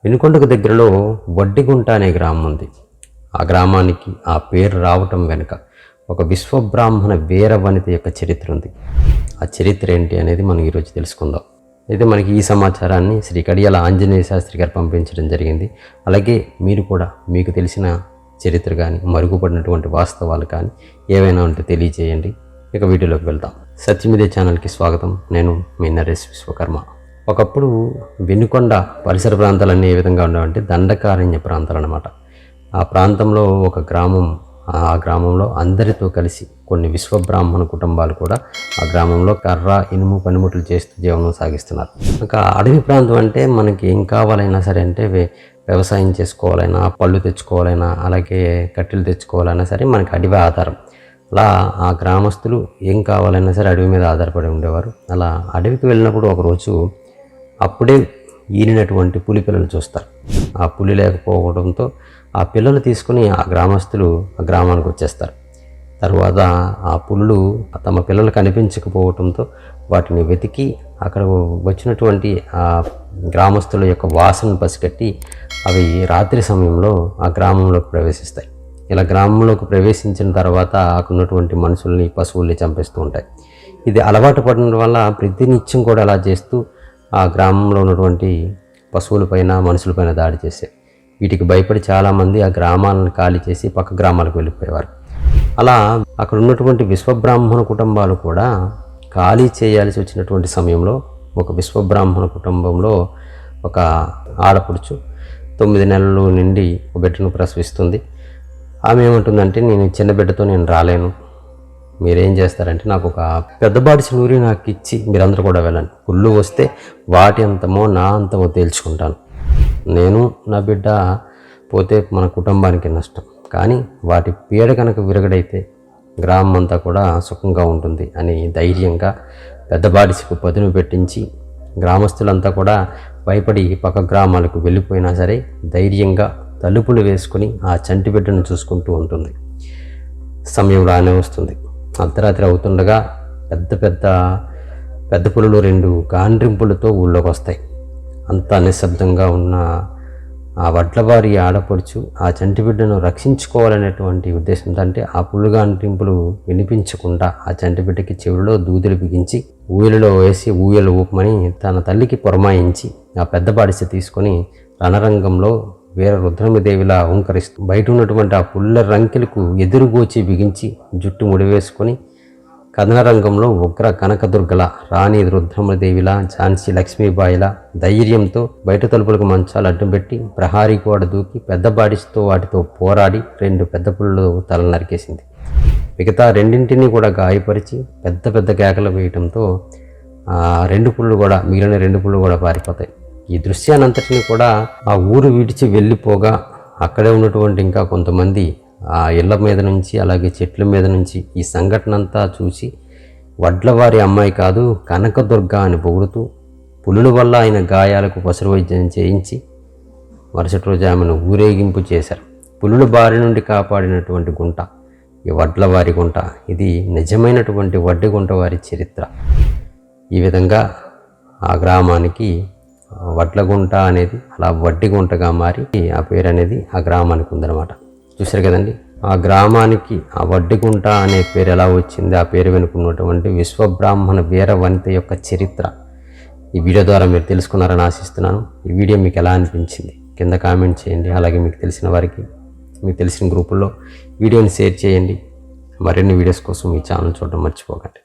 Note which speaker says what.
Speaker 1: వినుకొండకు దగ్గరలో వడ్డిగుంట అనే గ్రామం ఉంది. ఆ గ్రామానికి ఆ పేరు రావటం వెనుక ఒక విశ్వబ్రాహ్మణ వీర వనిత యొక్క చరిత్ర ఉంది. ఆ చరిత్ర ఏంటి అనేది మనం ఈరోజు తెలుసుకుందాం. అయితే మనకి ఈ సమాచారాన్ని శ్రీ కడియాల ఆంజనేయ శాస్త్రి గారు పంపించడం జరిగింది. అలాగే మీరు కూడా మీకు తెలిసిన చరిత్ర కానీ మరుగుపడినటువంటి వాస్తవాలు కానీ ఏవైనా ఉంటే తెలియజేయండి. ఇక వీడియోలోకి వెళ్దాం. సత్యమిదే ఛానల్కి స్వాగతం. నేను మీ నరేష్ విశ్వకర్మ. ఒకప్పుడు వినుకొండ పరిసర ప్రాంతాలన్నీ ఏ విధంగా ఉండవంటే దండకారణ్య ప్రాంతాలు అన్నమాట. ఆ ప్రాంతంలో ఒక గ్రామం, ఆ గ్రామంలో అందరితో కలిసి కొన్ని విశ్వబ్రాహ్మణ కుటుంబాలు కూడా ఆ గ్రామంలో కర్ర ఇనుము పనిముట్లు చేస్తూ జీవనం సాగిస్తున్నారు. ఇంకా అడవి ప్రాంతం అంటే మనకి ఏం కావాలైనా సరే అంటే వ్యవసాయం చేసుకోవాలైనా, పళ్ళు తెచ్చుకోవాలైనా, అలాగే కట్టెలు తెచ్చుకోవాలైనా సరే మనకి అడవి ఆధారం. అలా ఆ గ్రామస్తులు ఏం కావాలైనా సరే అడవి మీద ఆధారపడి ఉండేవారు. అలా అడవికి వెళ్ళినప్పుడు ఒకరోజు అప్పుడే ఈనినటువంటి పులి పిల్లలు చూస్తారు. ఆ పులి లేకపోవడంతో ఆ పిల్లలు తీసుకుని ఆ గ్రామస్తులు ఆ గ్రామానికి వచ్చేస్తారు. తర్వాత ఆ పులులు తమ పిల్లలు కనిపించకపోవడంతో వాటిని వెతికి అక్కడ వచ్చినటువంటి ఆ గ్రామస్తుల యొక్క వాసనను పసిగట్టి అవి రాత్రి సమయంలో ఆ గ్రామంలోకి ప్రవేశిస్తాయి. ఇలా గ్రామంలోకి ప్రవేశించిన తర్వాత అక్కడ ఉన్నటువంటి మనుషుల్ని, పశువుల్ని చంపేస్తూ ఉంటాయి. ఇది అలవాటు పడడం వల్ల ప్రతినిత్యం కూడా అలా చేస్తూ ఆ గ్రామంలో ఉన్నటువంటి పశువులపైన, మనుషులపైన దాడి చేశాయి. వీటికి భయపడి చాలామంది ఆ గ్రామాలను ఖాళీ చేసి పక్క గ్రామాలకు వెళ్ళిపోయేవారు. అలా అక్కడ ఉన్నటువంటి విశ్వబ్రాహ్మణ కుటుంబాలు కూడా ఖాళీ చేయాల్సి వచ్చినటువంటి సమయంలో ఒక విశ్వబ్రాహ్మణ కుటుంబంలో ఒక ఆడపడుచు 9 నెలలు నిండి ఒక బిడ్డను ప్రసవిస్తుంది. ఆమె ఏమంటుందంటే, నేను చిన్న బిడ్డతో నేను రాలేను, మీరేం చేస్తారంటే నాకు ఒక పెద్దబాడిసి నూరి నాకు ఇచ్చి మీరందరూ కూడా వెళ్ళండి. పుళ్ళు వస్తే వాటి అంతమో నా అంతమో తేల్చుకుంటాను. నేను నా బిడ్డ పోతే మన కుటుంబానికి నష్టం, కానీ వాటి పీడ కనుక విరగడైతే గ్రామం అంతా కూడా సుఖంగా ఉంటుంది అని ధైర్యంగా పెద్దబాడిసికు పదును పెట్టించి గ్రామస్తులంతా కూడా భయపడి పక్క గ్రామాలకు వెళ్ళిపోయినా సరే ధైర్యంగా తలుపులు వేసుకుని ఆ చంటి బిడ్డను చూసుకుంటూ ఉంటుంది. సమయం రానే వస్తుంది. అర్ధరాత్రి అవుతుండగా పెద్ద పులులు 2 గాండ్రింపులతో ఊళ్ళోకి వస్తాయి. అంతా నిశ్శబ్దంగా ఉన్న ఆ వడ్లవారి ఆడపడుచు ఆ చంటి బిడ్డను రక్షించుకోవాలనేటువంటి ఉద్దేశంతో, అంటే ఆ పుల్లు గాండ్రింపులు వినిపించకుండా ఆ చంటి బిడ్డకి చెవులలో దూదులు బిగించి ఊయలలో వేసి ఊయలు ఊపమని తన తల్లికి పురమాయించి ఆ పెద్ద బాడిస తీసుకొని రణరంగంలో వీర రుద్రమదేవిలా ఓంకరిస్తూ బయట ఉన్నటువంటి ఆ పుల్ల రంకెలకు ఎదురుగోచి బిగించి జుట్టు ముడివేసుకొని కథనరంగంలో ఉగ్ర కనకదుర్గల, రాణి రుద్రమదేవిలా, ఝాన్సీ లక్ష్మీబాయిలా ధైర్యంతో బయట తలుపులకు మంచాలు అడ్డుపెట్టి ప్రహారీ గోడ దూకి పెద్ద బాడిస్తో వాటితో పోరాడి 2 పెద్ద పుల్లలు తల నరికేసింది. మిగతా 2 కూడా గాయపరిచి పెద్ద కేకలు వేయడంతో 2 పుళ్ళు కూడా, మిగిలిన 2 పుళ్ళు కూడా పారిపోతాయి. ఈ దృశ్యానంతటిని కూడా ఆ ఊరు విడిచి వెళ్ళిపోగా అక్కడే ఉన్నటువంటి ఇంకా కొంతమంది ఆ ఇళ్ల మీద నుంచి, అలాగే చెట్ల మీద నుంచి ఈ సంఘటన అంతా చూసి వడ్లవారి అమ్మాయి కాదు కనకదుర్గ అని పొగుడుతూ పులుల వల్ల ఆయన గాయాలకు పసురు వైద్యం చేయించి మరుసటి రోజు ఆమెను ఊరేగింపు చేశారు. పులుల బారి నుండి కాపాడినటువంటి గుంట ఈ వడ్లవారి గుంట. ఇది నిజమైనటువంటి వడ్డిగుంట వారి చరిత్ర. ఈ విధంగా ఆ గ్రామానికి వడ్లగుంట అనేది అలా వడ్డిగుంటగా మారి ఆ పేరు అనేది ఆ గ్రామానికి ఉందన్నమాట. చూశారు కదండి, ఆ గ్రామానికి ఆ వడ్డిగుంట అనే పేరు ఎలా వచ్చింది, ఆ పేరు వెనుకున్నటువంటి విశ్వబ్రాహ్మణ వీర వనిత యొక్క చరిత్ర ఈ వీడియో ద్వారా మీరు తెలుసుకున్నారని ఆశిస్తున్నాను. ఈ వీడియో మీకు ఎలా అనిపించింది కింద కామెంట్ చేయండి. అలాగే మీకు తెలిసిన వారికి, మీకు తెలిసిన గ్రూపుల్లో వీడియోని షేర్ చేయండి. మరిన్ని వీడియోస్ కోసం ఈ ఛానల్ చూడడం మర్చిపోకండి.